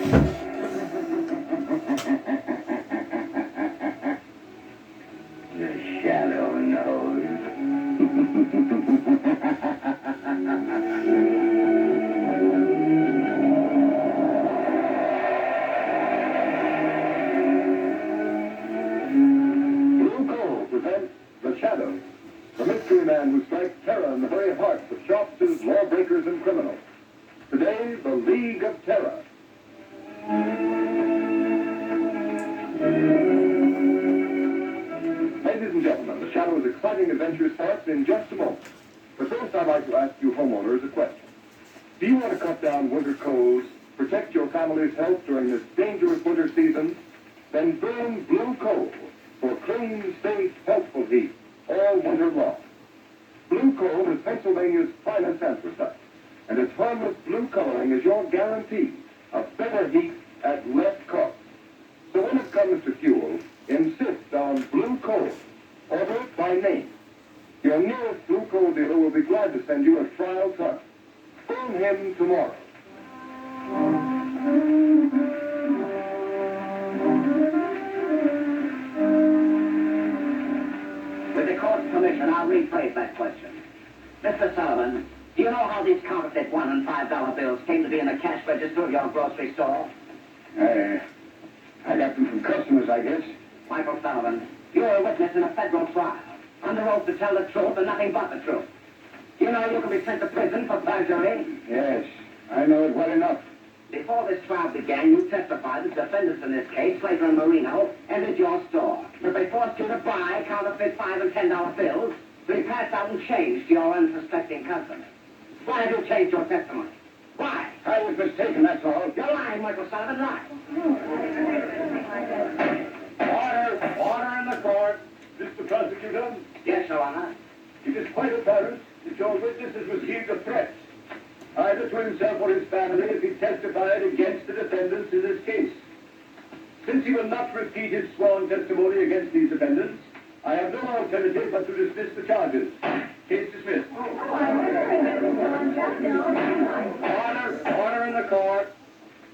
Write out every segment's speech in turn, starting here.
The shadow knows. Blue Coal presents The Shadow, the mystery man who strikes terror in the very hearts of sharpsters, lawbreakers, and criminals. Today, the League of Terror. Ladies and gentlemen, The Shadow's exciting adventure starts in just a moment. But first, I'd like to ask you homeowners a question. Do you want to cut down winter colds, protect your family's health during this dangerous winter season? Then burn Blue Coal for clean, safe, healthful heat all winter long. Blue Coal is Pennsylvania's finest anthracite, and its harmless blue coloring is your guarantee of better heat at less cost. So when it comes to fuel, insist on Blue Coal. Order it by name. Your nearest Blue Coal dealer will be glad to send you a trial ton. Phone him tomorrow. With the court's permission, I'll rephrase that question. Mr. Sullivan, do you know how these counterfeit $1 and $5 bills came to be in the cash register of your grocery store? I got them from customers, I guess. Michael Sullivan, you're a witness in a federal trial, under oath to tell the truth and nothing but the truth. You know you can be sent to prison for perjury? Yes, I know it well enough. Before this trial began, you testified that defendants in this case, Slater and Marino, entered your store, that they forced you to buy counterfeit $5 and $10 bills to be passed out and changed to your unsuspecting customers. Why have you changed your testimony? Why? I was mistaken, that's all. You're lying, Michael Sullivan, lying. Order in the court. Mr. Prosecutor, Yes, Your Honor. it is quite apparent that your witness has received a threat, either to himself or his family, if he testified against the defendants in this case. Since he will not repeat his sworn testimony against these defendants, I have no alternative but to dismiss the charges. Case dismissed. Order in the court.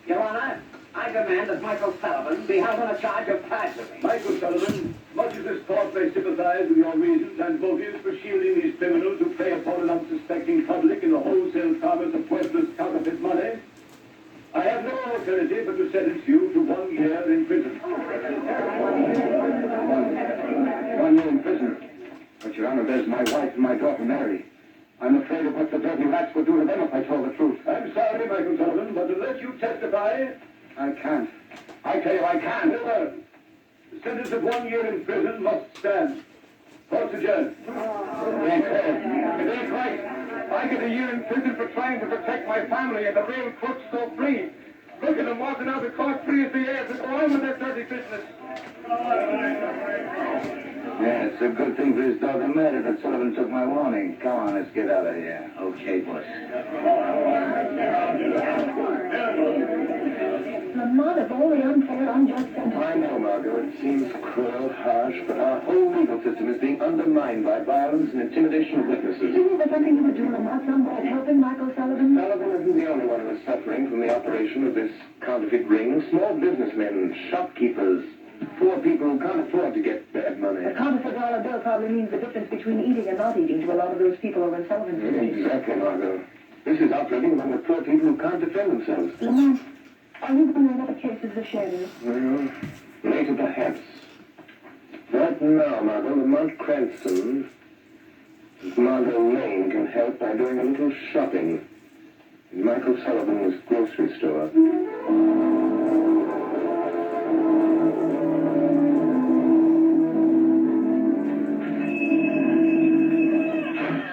Your Honor, I demand that Michael Sullivan be held on a charge of perjury. Michael Sullivan, much as this court may sympathize with your reasons and motives for shielding these criminals who prey upon an unsuspecting public in the wholesale commerce of worthless counterfeit money, I have no alternative but to sentence you to 1 year in prison. 1 year in prison. But, Your Honor, there's my wife and my daughter, Mary. I'm afraid of what the dirty rats would do to them if I told the truth. I'm sorry, Michael Sullivan, but unless you testify, I can't. I tell you, I can't. the sentence of 1 year in prison must stand. Court's adjourned. It ain't fair. It ain't right. I get a year in prison for trying to protect my family, and the real crooks go free. Look at them walking out of court free as the air to go on with their dirty business. Yeah, it's a good thing for his daughter Mary that Sullivan took my warning. Come on, let's get out of here. Okay, boss. Lamont of all the unfair, unjust sentence. I know, Margot, it seems cruel, harsh, but our whole legal system is being undermined by violence and intimidation of witnesses. Do you think there's something you could do, Lamont? Some way of helping Michael Sullivan? Sullivan isn't the only one who is suffering from the operation of this counterfeit ring. Small businessmen, shopkeepers, poor people who can't afford to get bad money. A counterfeit dollar bill probably means the difference between eating and not eating to a lot of those people over in Sullivan's Street. Exactly, Margot. This is outrunning among the poor people who can't defend themselves. Lamont, are you going to know what the case is the sheriff? Well, later perhaps. Right now, Margot, Lamont Cranston, Margot Lane can help by doing a little shopping in Michael Sullivan's grocery store.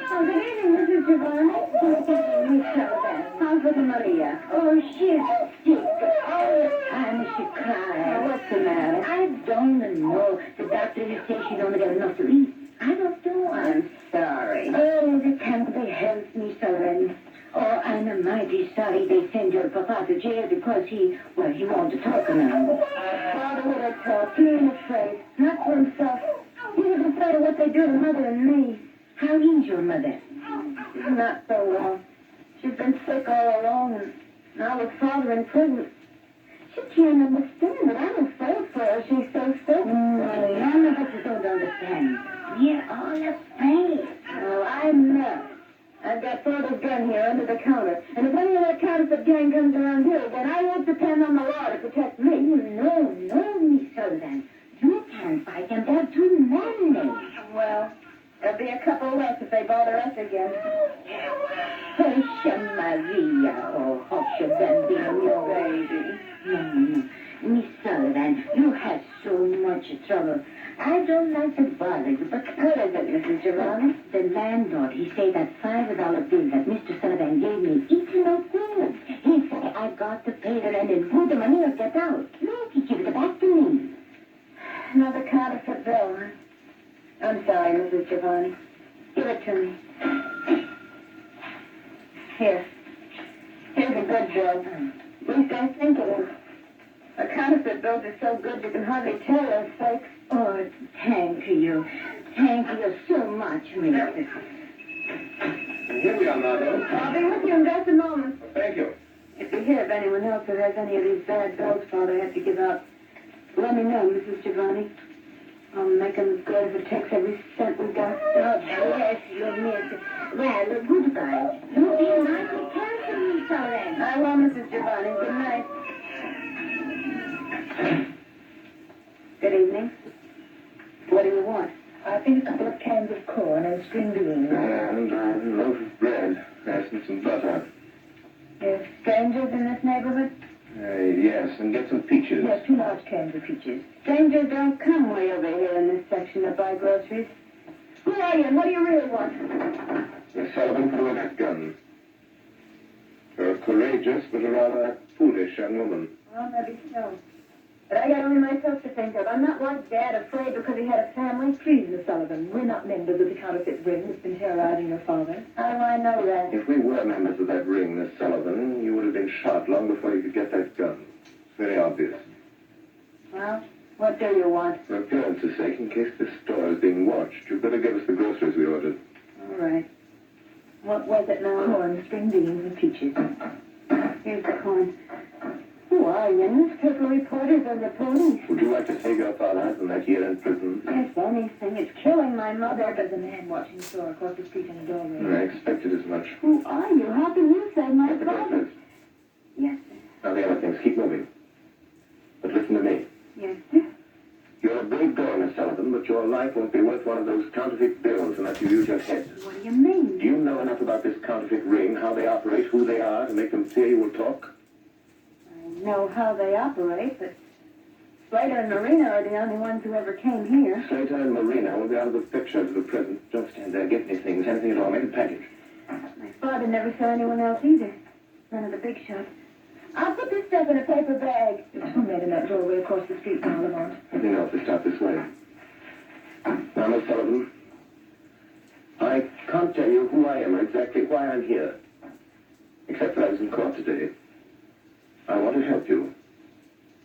Oh, good evening, Mrs. Giovanni. Good evening, Miss Sullivan. How's little Maria? Oh, she's sick. All the time she cries. What's the matter? I don't know. The doctor says she's only got enough to eat. I don't know. I'm sorry. Oh, they can't be helped, Miss Sullivan. Oh, I'm mighty sorry they send your papa to jail because he wants to talk now. Father would have talked. He ain't afraid. Not for himself. He was afraid of what they do to Mother and me. How is your mother? Not so well. She's been sick all along, and now with Father in prison. She can't understand it. I'm afraid for her. She's so sick. None of us don't understand. We're all afraid. Oh, I'm not. I've got Father's gun here under the counter. And if any of that counterfeit gang comes around here, then I won't depend on the law to protect me. No, Miss Sullivan. You can't fight them. They're too many. Well, there'll be a couple less if they bother us again. Hush, Maria. Oh, hush, bambino, baby. No. Miss Sullivan, you have so much trouble. I don't like to bother you, but what is it, Mrs. Giovanni? The landlord, he said that $5 bill that Mr. Sullivan gave me, it's no good. He said I got to pay the rent and put the money or get out. Look, he gave it back to me. Another counterfeit bill, huh? I'm sorry, Mrs. Giovanni. Give it to me. Here. Here's a good bill. At least I think it is. A counterfeit bills are so good you can hardly tell they're fake. Oh, thank you. Thank you so much, Mrs. And here we are, Margot. I'll be with you in just a moment. Thank you. If you hear of anyone else who has any of these bad bills Father had to give out, let me know, Mrs. Giovanni. I'll make them good if it takes every cent we got. Oh, bless you, Miss. Well, goodbye. You be mighty careful, Miss Sullivan. I will, Mrs. Giovanni. Good night. Good evening. What do you want? I think a couple of cans of corn and string beans. And a loaf of bread, and some butter. There's strangers in this neighborhood? Yes, and get some peaches. Yes, 2 large cans of peaches. Strangers don't come way over here in this section to buy groceries. Who are you and what do you really want? Miss Sullivan, put away that gun. You're a courageous but a rather foolish young woman. Well, maybe so. But I got only myself to think of. I'm not like Dad, afraid because he had a family. Please, Miss Sullivan, we're not members of the counterfeit ring that's been terrorizing your father. How do I know that? If we were members of that ring, Miss Sullivan, you would have been shot long before you could get that gun. It's very obvious. Well, what do you want? For appearance's sake, in case this store is being watched, you'd better give us the groceries we ordered. All right. What was it now? Corn, string beans, and peaches. Here's the corn. Who are you? Newspaper reporters or the police? Would you like to save your father from that year in prison? Yes, anything. It's killing my mother. There's a man watching the store across the street in the doorway. I expected as much. Who are you? How can you save my Get the father? groceries. Yes, sir. Now the other things, keep moving. But listen to me. Yes, sir. You're a brave girl, Miss Sullivan, but your life won't be worth one of those counterfeit bills unless you use your head. What do you mean? Do you know enough about this counterfeit ring, how they operate, who they are, to make them fear you will talk? I know how they operate, but Slater and Marina are the only ones who ever came here. Slater and Marina will be out of the picture for the present. Don't stand there. Get me things, anything at all. Make a package. My father never saw anyone else either. None of the big shots. I'll put this stuff in a paper bag. There's two men in that doorway across the street now, Lamont. Everything else is start this way. Now, Miss Sullivan, I can't tell you who I am or exactly why I'm here. Except that I was in court today. I want to help you.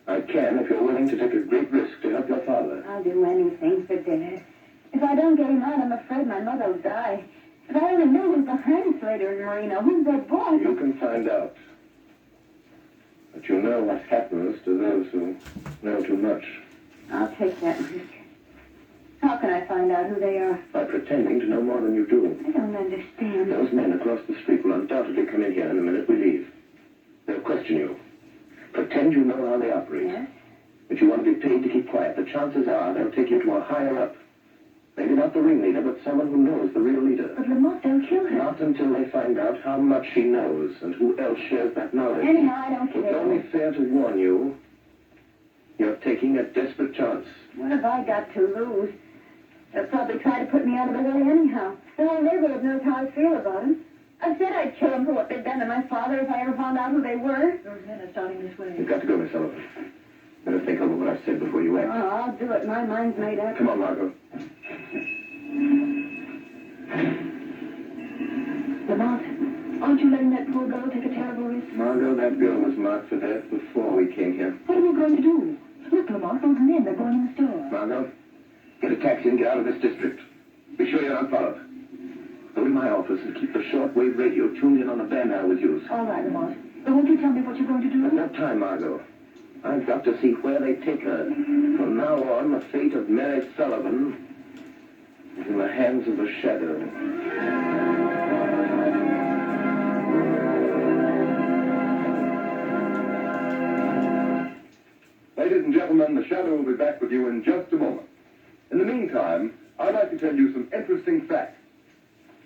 I can if you're willing to take a great risk to help your father. I'll do anything for Dad. If I don't get him out, I'm afraid my mother will die. If I only knew who's behind Slater and Marina, who's their boss. You can find out. But you know what happens to those who know too much. I'll take that risk. How can I find out who they are? By pretending to know more than you do. I don't understand. Those men across the street will undoubtedly come in here in the minute we leave. They'll question you. Pretend you know how they operate. Yes? But you want to be paid to keep quiet. The chances are they'll take you to a higher up. Maybe not the ringleader, but someone who knows the real leader. But Lamont, they'll kill her. Not until they find out how much she knows and who else shares that knowledge. Anyhow, I don't It's care. only fair to warn you. You're taking a desperate chance. What have I got to lose? They'll probably try to put me out of the way anyhow. The whole neighborhood knows how I feel about them. I said I'd kill them for what they'd done to my father if I ever found out who they were. Those men are starting this way. You've got to go, Miss Sullivan. Better think over what I've said before you Oh, act. I'll do it. My mind's made up. Come on, Margot. Lamont, aren't you letting that poor girl take a terrible risk? Margot, that girl was marked for death before we came here. What are we going to do? Look, Lamont, those men, they're going in the store. Margot, get a taxi and get out of this district. Be sure you're not followed. Go to my office and keep the shortwave radio tuned in on the band I always use. All right, Lamont. But won't you tell me what you're going to There's do? no time, Margot. I've got to see where they take her. From now on, the fate of Mary Sullivan is in the hands of the Shadow. Ladies and gentlemen, the Shadow will be back with you in just a moment. In the meantime, I'd like to tell you some interesting facts.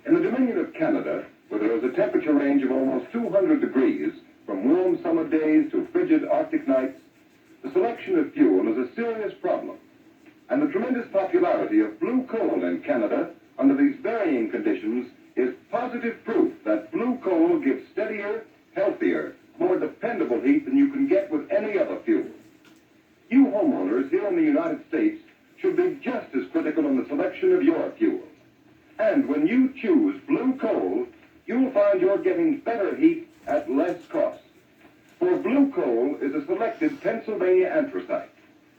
In the Dominion of Canada, where there is a temperature range of almost 200 degrees, from warm summer days to frigid Arctic nights, the selection of fuel is a serious problem. And the tremendous popularity of blue coal in Canada under these varying conditions is positive proof that blue coal gives steadier, healthier, more dependable heat than you can get with any other fuel. You homeowners here in the United States should be just as critical in the selection of your fuel. And when you choose blue coal, you'll find you're getting better heat at less cost. For blue coal is a selected Pennsylvania anthracite,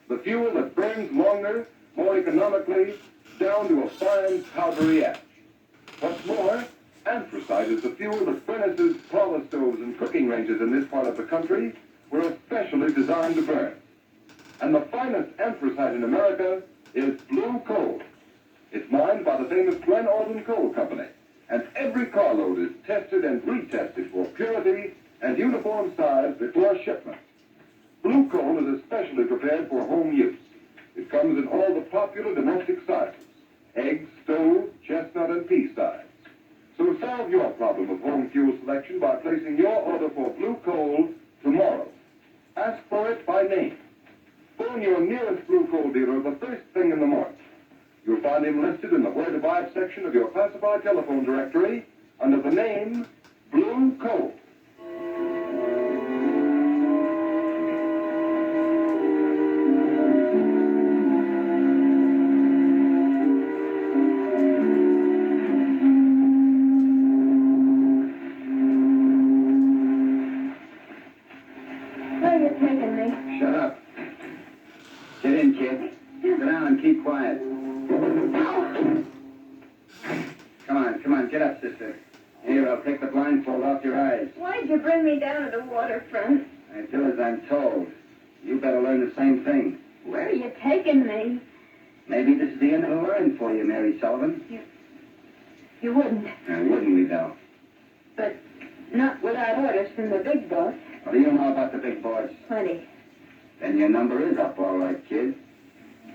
the fuel that burns longer, more economically, down to a fine powdery ash. What's more, anthracite is the fuel that furnaces, parlor stoves, and cooking ranges in this part of the country were especially designed to burn. And the finest anthracite in America is blue coal. It's mined by the famous Glen Ordon Coal Company, and every carload is tested and retested for purity and uniform size before shipment. Blue coal is especially prepared for home use. It comes in all the popular domestic sizes: egg, stove, chestnut, and pea size. So solve your problem of home fuel selection by placing your order for blue coal tomorrow. Ask for it by name. Phone your nearest blue coal dealer the first thing in the morning. You'll find him listed in the Where to Buy section of your classified telephone directory under the name Blue Coal. Where are you taking me? Shut up. Get in, kid. Sit down and keep quiet. Come on, get up, sister. Here, I'll take the blindfold off your eyes. Why'd you bring me down to the waterfront? I do as I'm told. You better learn the same thing. Where are you taking me? Maybe this is the end of the line for you, Mary Sullivan. You wouldn't. Wouldn't we, though? But not without orders from the big boss. What do you know about the big boss? Plenty. Then your number is up, all right, kid.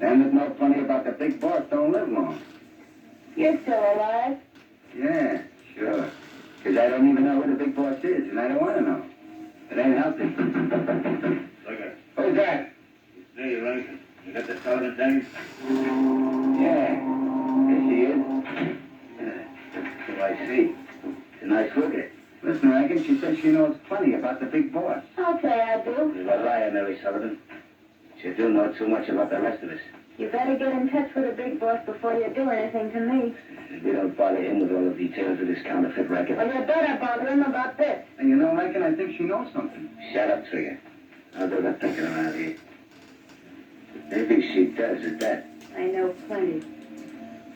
Them that know plenty about the big boss don't live long. You're still alive? Yeah, sure. 'Cause I don't even know who the big boss is, and I don't want to know. It ain't healthy. Look, Who's that? it's me, Rankin. You got the Sullivan thing? Yeah. Here she is. So I see. It's a nice looker. Listen, Rankin, she says she knows plenty about the big boss. I'll say I do. You're a liar, Mary Sullivan. You do know too much about the rest of us. You better get in touch with the big boss before you do anything to me. We don't bother him with all the details of this counterfeit racket. Well, you better bother him about this. And you know, Rankin, I think she knows something. Shut up, Trigger. I'll do the thinking around here. Maybe she does at that. I know plenty.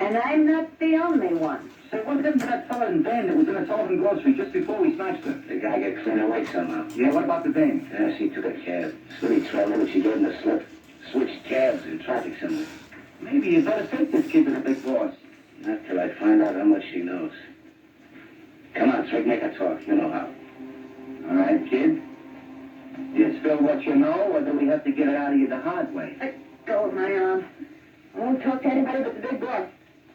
And I'm not the only one. Say, what happened to that fella in van that was in a Sullivan grocery just before we snatched her? The guy got clean away somehow. Yeah, what about the dame? Yeah, she took a cab. Smitty trailed her, but she gave him the slip. Switched cabs in traffic somewhere. Maybe you better take this kid to the big boss. Not till I find out how much she knows. Come on, Trig, make her talk. You know how. All right, kid. You spill what you know, or do we have to get it out of you the hard way? Let go of my arm. I won't talk to anybody but the big boss.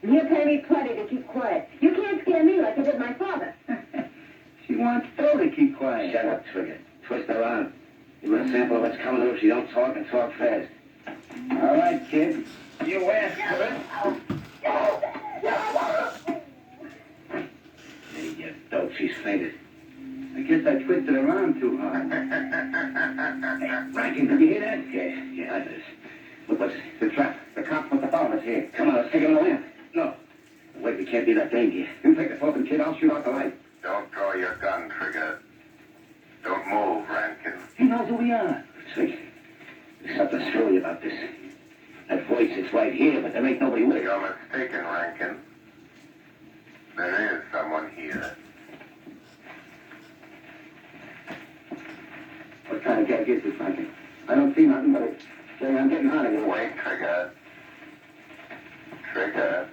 And he'll pay me plenty to keep quiet. You can't scare me like you did my father. She wants Phil to keep quiet. Shut up, Trigger. Twist her arm. You want a sample of what's coming to her if she don't talk, and talk fast. All right, kid. You asked for it. Hey, you dope, she's fainted. I guess I twisted her arm too hard. Hey, Rankin, did you hear that? Yeah, I did. Look, what's The trap. The cops want to follow us here. Come on, let's take him to the lamp. No. Wait, we can't be that dangerous. You take the flippin' kid, I'll shoot out the light. Don't draw your gun, Trigger. Don't move, Rankin. He knows who we are. Trick, there's something screwy about this. That voice is right here, but there ain't nobody with it. You're mistaken, Rankin. There is someone here. What kind of gag is this, Rankin? I don't see nothing, but it's... Say, I'm getting out of here. Wait, Trigger. Trigger.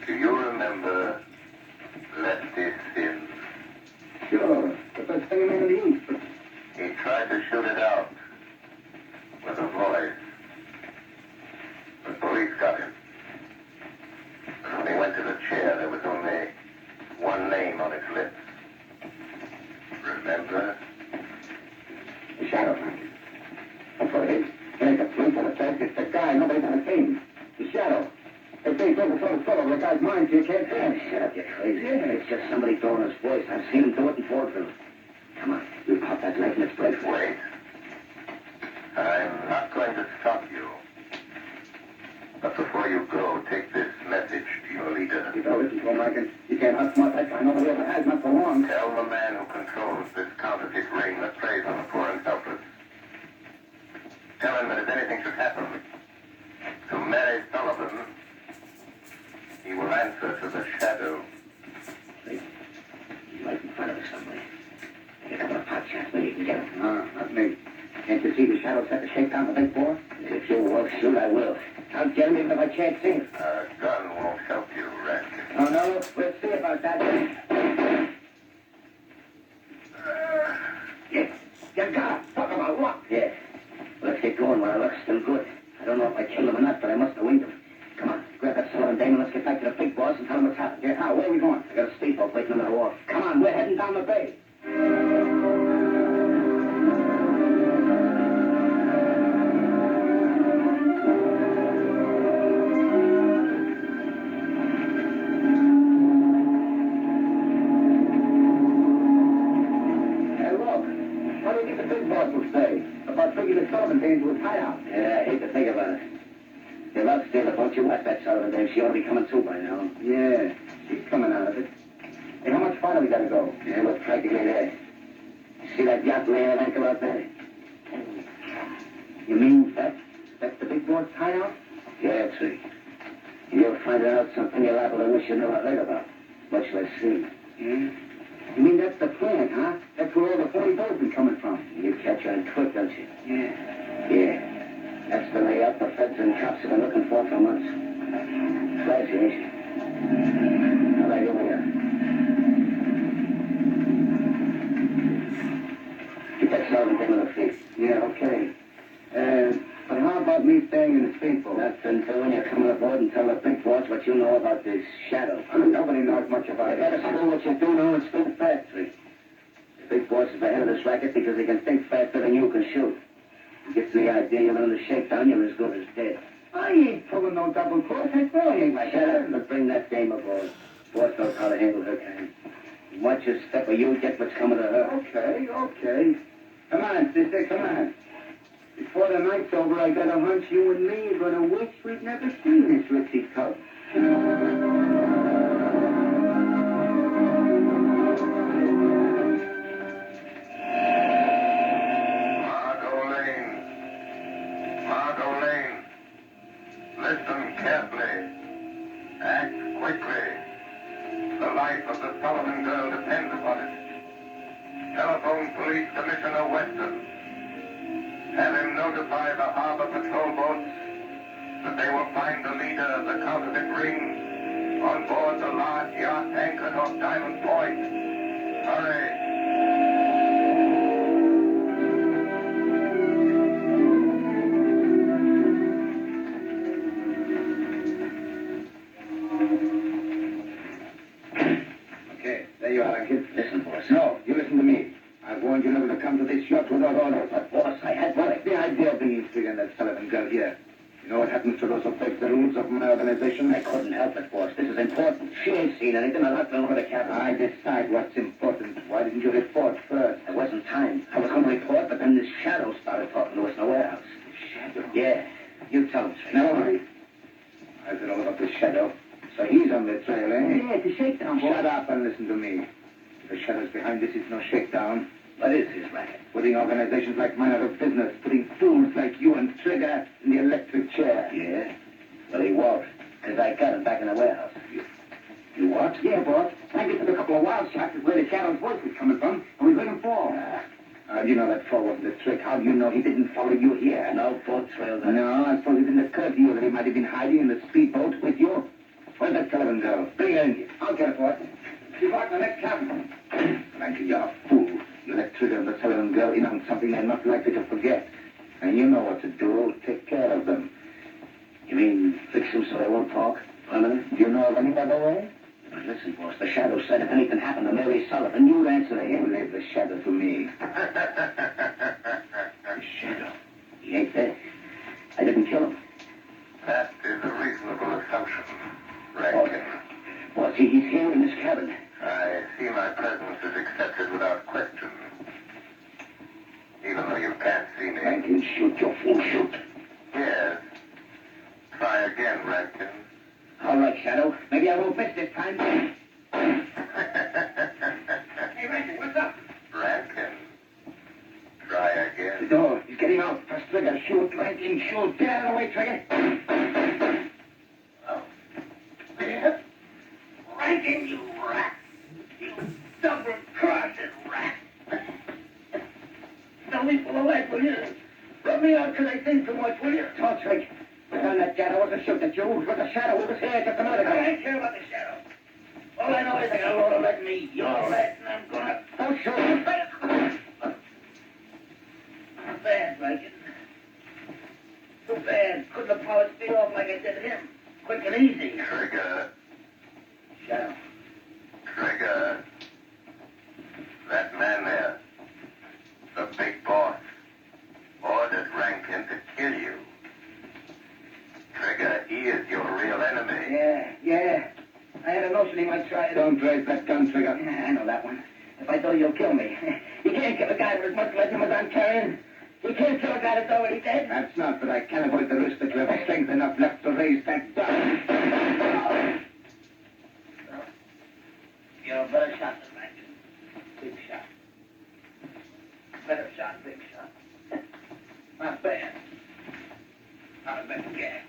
Do you remember Lefty Sims? Sure. The first thing in the East. He tried to shoot it out with a voice. The police got him. When he went to the chair, there was only one name on his lips. Remember? The Shadow. That's what it is. It ain't the police on the fence. It's the guy. Nobody's on the scene. The Shadow. They say over the guy's mind so you can't see him. Shut up, you're crazy. It's just somebody throwing his voice. I've seen him do it in Fordville. Come on, you pop that knife and it's break. Wait. I'm not going to stop you. But before you go, take this message to your leader. You don't listen to him, Rankin. You can't outsmart that guy. Nobody ever has, not for long. Tell the man who controls this counterfeit ring that preys on the poor and helpless. Tell him that if anything should happen to Mary Sullivan, he will answer to the Shadow. He's right in front of us somewhere. Get a couple of pot shots, maybe you can get him. No, not me. Can't you see the Shadow set the shakedown the big boy? If you will shoot, I will. I'll get him even if I can't see him. A gun won't help you, Rankin. Oh, no, we'll see about that. Yeah, you got him. Talk about luck. Yeah. Let's get going while our luck's still good. I don't know if I killed him or not, but I must have winged him. Come on, grab that Sullivan dame and let's get back to the big boss and tell him what's happened. Yeah, how? Where are we going? I got a speedboat waiting under the wharf. Come on, we're heading down the bay. Hey, look. What do you think the big boss will say about bringing the Sullivan dame to his hideout? Yeah, I hate to think about it. If I'll steal the boat, you watch that Sullivan dame. She ought to be coming too by now. Yeah, she's coming out of it. Hey, how much farther we gotta go? Yeah, we're practically there. See that yacht laying at anchor out there? You mean that's the big boss hideout? Yeah, see. You'll find out something you're liable to wish you never heard about. Much less see. Yeah. You mean that's the plant, huh? That's where all the 40 boats been coming from. You catch on quick, don't you? Yeah. Yeah. That's the layout the feds and cops have been looking for months. Flashy, ain't she? All right, over here. Get that Sullivan dame on her feet. Yeah, okay. But how about me staying in the speedboat? That's until when you're coming aboard and tell the big boss what you know about this Shadow. Nobody knows much about You it. better do what you do now and think fast, see? The big boss is the head of this racket because he can think faster than you can shoot. He gets the idea you learn to shakedown, you're as good as dead. I ain't pulling no double cross. I really ain't like Shut up that. and bring that dame aboard. Boss knows how to handle her kind. Watch your step or you get what's coming to her. Okay. Come on, sister, come on. Before the night's over, I got a hunch you and me are gonna wish we'd never seen this Ritzy cub. Margot Lane. Listen carefully. Act quickly. The life of the Sullivan girl depends upon it. Telephone Police Commissioner Weston. Have him notify the harbor patrol boats that they will find the leader of the counterfeit ring on board the large yacht anchored off Diamond Point. Hurry. Okay, there you are, Rankin. Listen, boss. No, you listen to me. I warned you never to come to this yacht without orders. But, boss, I had one. What's the idea of being figuring that Sullivan girl here? You know what happens to those who break the rules of my organization? I couldn't help it, boss. This is important. She ain't seen anything. I'll have to over the cabin. I decide what's important. Why didn't you report first? There wasn't time. I was going to report, but then this Shadow started talking to us in the warehouse. Shadow? Yeah. You tell him, Trey. Never mind. I've been all about the Shadow. So he's on the trail, eh? Yeah, it's a shakedown, boss. Shut up and listen to me. The Shadow's behind this is no shakedown. What is his racket? Putting organizations like mine out of business. Putting fools like you and Trigger in the electric chair. Yeah? Well, he won't. Because I got him back in the warehouse. You what? Yeah, boss. I get took a couple of wild shots at where the Shadow's voice was coming from, and we heard him fall. You know that fall wasn't a trick. trick. How do you know he didn't follow you here? No boat trail there. No, I suppose it didn't occur to you that he might have been hiding in the speedboat with you. Where's that Sullivan girl? Bring her in here. I'll get her for it. She's right in the next cabin. Frankie, you're a fool. You let Trigger and the Sullivan girl in on something they're not likely to forget. And you know what to do. Take care of them. You mean fix them so they won't talk? Permanent? Do you know of any other way? But listen, boss, the Shadow said if anything happened to Mary Sullivan, you'd answer to him. Leave the Shadow to me. The Shadow? He ain't dead. I didn't kill him. That is a reasonable assumption, Rankin. Boss, he's here in this cabin. I see my presence is accepted without question. Even though you can't see me. Rankin, shoot, you fool, shoot. Yes. Try again, Rankin. All right, Shadow. Maybe I won't miss this time. Hey, Rankin, what's up? Rankin. Try The again. door. He's getting out. Press Trigger. Shoot, Rankin, shoot. Get out of the way, Trigger. Oh. Yes? Rankin, you rat! You double-crossing rat! Don't be full of lead, will you? Let me out till I think too much, will you? Talk, Trick. Well, that Shadow wasn't shooting at you. It was the Shadow who was here just a minute ago. I don't care about the Shadow. All I know is I got a load of lead in me. You're lead, and I'm gonna... Don't shoot. Not bad, Rankin. Too bad. Couldn't have polished me off like I did him. Quick and easy. Trigger. Shadow. Trigger. That man there, the big boss, ordered Rankin to kill you. Trigger, he is your real enemy. Yeah. I had a notion he might try it. Don't raise that gun, Trigger. I know that one. If I do, you'll kill me. You can't kill a guy with as much legend as I'm carrying. You can't kill a guy that's already dead. That's not, but I can avoid the risk that you have strength enough left to raise that gun. You're a better shot than Rankin. Big shot. Better shot, big shot. Not bad. Not a bad guess.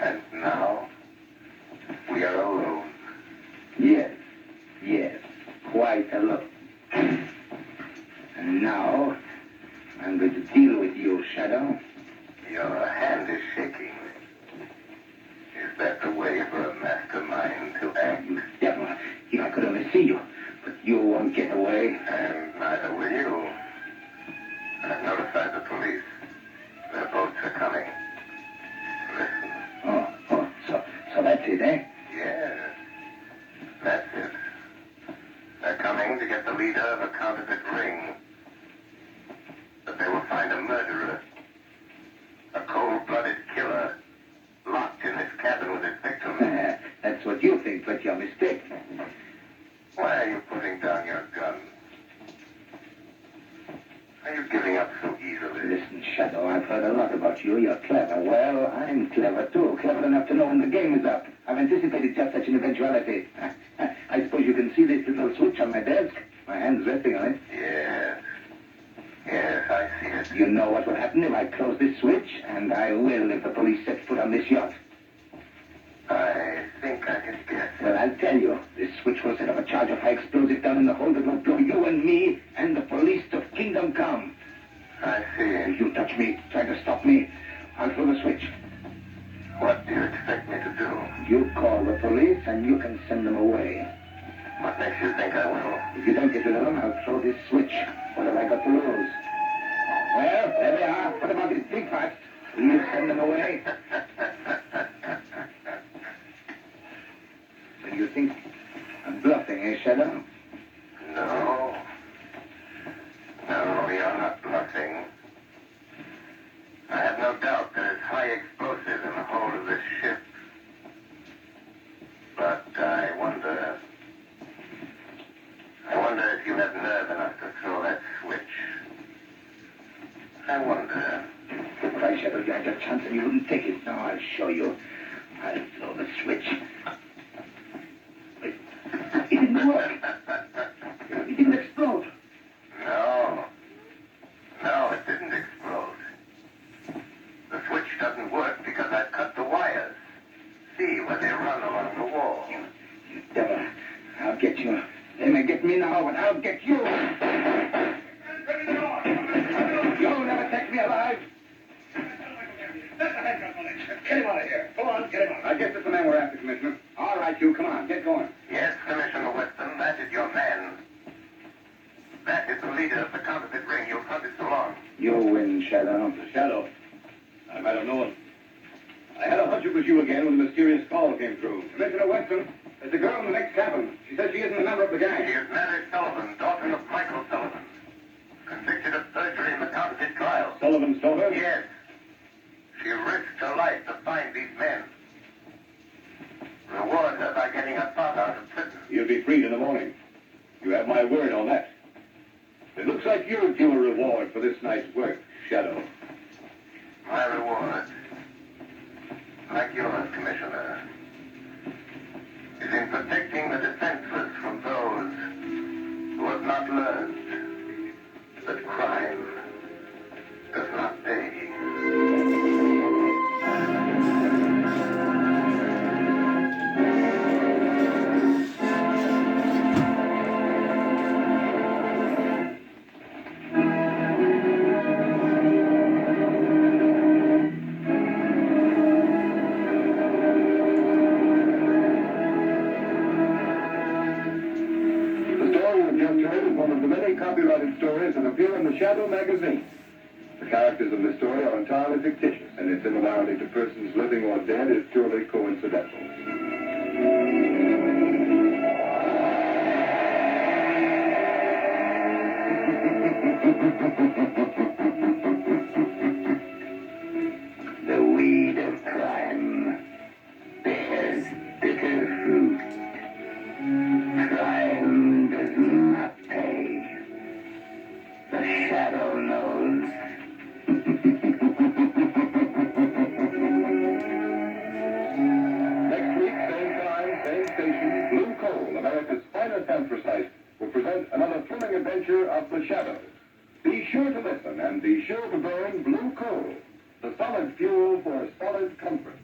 And now, we are alone. Yes. Quite alone. And now, I'm going to deal with you, Shadow. Your hand is shaking. Is that the way for a mastermind to act? You devil. If I could only see you. But you won't get away. And neither will you. I've notified the police. Their boats are coming. Listen. So that's it, eh? Yes. That's it. They're coming to get the leader of a counterfeit ring. But they will find a murderer. A cold-blooded killer. Locked in this cabin with his victim. That's what you think, but you're mistaken. Why are you putting down your gun? Are you giving up so easily? Listen, Shadow, I've heard a lot about you. You're clever. Well, I'm clever, too. Clever enough to know when the game is up. I've anticipated just such an eventuality. I suppose you can see this little switch on my desk. My hand's resting on it. Yes, I see it. You know what will happen if I close this switch, and I will if the police set foot on this yacht. I think I can guess. Well, I'll tell you. This switch will set up a charge of high explosive down in the hold that will blow you and me and the police to Kingdom Come. I see. If you touch me, try to stop me, I'll throw the switch. What do you expect me to do? You call the police, and you can send them away. What makes you think I will? If you don't get rid of them, I'll throw this switch. What have I got to lose? Well, there they are. What about these big parts? Will you send them away? So you think I'm bluffing, eh, Shadow? No. No, you're not bluffing. I have no doubt there is high explosive in the hold of this ship. But I wonder if you have nerve enough to throw that switch. I wonder. Good cry, Shadow. You had your chance and you wouldn't take it. Now I'll show you. I'll throw the switch. Wait. It didn't work. It didn't explode. No, it didn't explode. The switch doesn't work because I've cut the wires. See where they run along the wall. You devil. I'll get you. They may get me now, but I'll get you. Get him out of here. Go on, get him out. I guess it's the man we're after, Commissioner. All right, you, come on, get going. Yes, Commissioner Weston, that is your man. That is the leader of the counterfeit ring you've hunted so long. You win, Shadow. The Shadow. I might have known. I had a hunch it was you again when the mysterious call came through. Commissioner Weston, there's a girl in the next cabin. She says she isn't a member of the She gang. is Mary Sullivan, daughter of Michael Sullivan, convicted of perjury in the counterfeit trial. Sullivan stole her? Yes. She risked her life to find these men. Reward her by getting her father out of prison. You'll be freed in the morning. You have my word on that. It looks like you're due a reward for this night's work, Shadow. My reward, like yours, Commissioner, is in protecting the defenseless from those who have not learned that crime does not pay. The story we've just heard is one of the many copyrighted stories that appear in the Shadow magazine. The characters in the story are entirely fictitious, and its similarity to persons living or dead is purely coincidental. The weed of crime bears bitter fruit. Crime does not pay. The Shadow knows. Next week, same time, same station, Blue Coal, America's finest anthracite, will present another thrilling adventure of the Shadow. Be sure to listen and be sure to burn Blue Coal, the solid fuel for solid comfort.